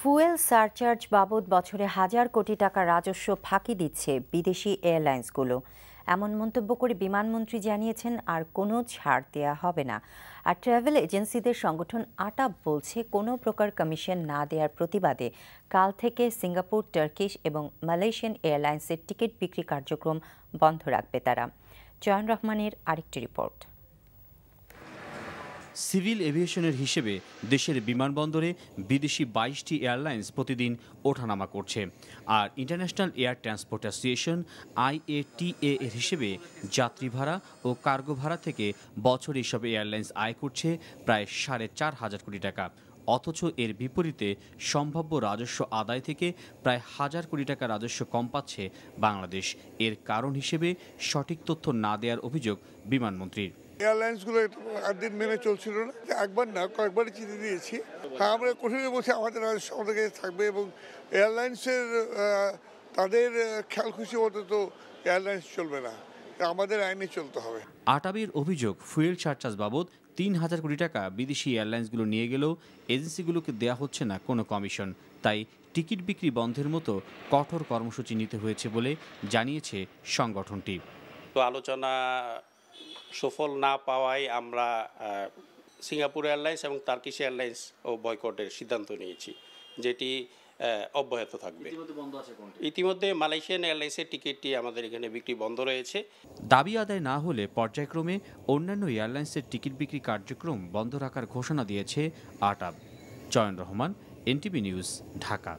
Fuel surcharge বাবদ বছরে হাজার কোটি টাকা রাজস্ব ফাঁকি দিচ্ছে বিদেশি এয়ারলাইন্সগুলো। এমন মন্তব্য করে বিমানমন্ত্রী জানিয়েছেন আর কোনো ছাড় দেয়া হবে না। আর ট্রাভেল এজেন্সিদের সংগঠন আটাব বলছে কোনো প্রকার কমিশন না দেওয়ার প্রতিবাদে কাল থেকে সিঙ্গাপুর, টার্কিশ এবং মালয়েশিয়ান এয়ারলাইন্সের টিকিট বিক্রি কার্যক্রম বন্ধ রাখবে তারা। চয়ন রহমানের আরেকটি রিপোর্ট। সিভিল এভিয়েশনের হিসেবে দেশের বিমানবন্দরে বিদেশি 22টি এয়ারলাইন্স প্রতিদিন ওঠানামা করছে। আর international air transport association IATA এর হিসেবে যাত্রী ভাড়া ও কার্গো ভাড়া থেকে বছরে এসব এয়ারলাইন্স আয় করছে প্রায় 4.5 কোটি টাকা। অথচ এর বিপরীতে সম্ভাব্য রাজস্ব আদায় থেকে প্রায় 1000 কোটি টাকা রাজস্ব কম পাচ্ছে বাংলাদেশ। এর কারণ হিসেবে সঠিক তথ্য না দেওয়ার অভিযোগ বিমানমন্ত্রীর। এয়ারলাইন্সগুলো দিন মেনে চলছিল না, একবার না কয়েকবারই চিঠি দিয়েছি। হ্যাঁ, আমরা কঠিনে বলছি আমাদের রাজস্ব আমাদের কাছে থাকবে এবং এয়ারলাইন্সের তাদের খেয়াল খুশি মতো তো এয়ারলাইন্স চলবে না, আমাদের আইনে চলতে হবে। আটাবির অভিযোগ, ফুয়েল সারচার্জ বাবদ 3000 কোটি টাকা বিদেশি এয়ারলাইন্সগুলো নিয়ে গেলেও এজেন্সিগুলোকে দেয়া হচ্ছে না কোনো কমিশন। তাই টিকিট বিক্রি বন্ধের মতো কঠোর কর্মসূচি নিতে হয়েছে বলে জানিয়েছে সংগঠনটি। তো আলোচনা সফল না পাওয়ায় আমরা সিঙ্গাপুর এয়ারলাইন্স এবং টার্কিশ এয়ারলাইন্স ও বয়কটের সিদ্ধান্ত নিয়েছি, যেটি অব্যাহত থাকবে। ইতিমধ্যে মালয়েশিয়ান এয়ারলাইন্সের টিকিটটি আমাদের এখানে বিক্রি বন্ধ রয়েছে। দাবি আদায় না হলে পর্যায়ক্রমে অন্যান্য এয়ারলাইন্সের টিকিট বিক্রি কার্যক্রম বন্ধ রাখার ঘোষণা দিয়েছে আটাব। চয়ন রহমান, NTV নিউজ, ঢাকা।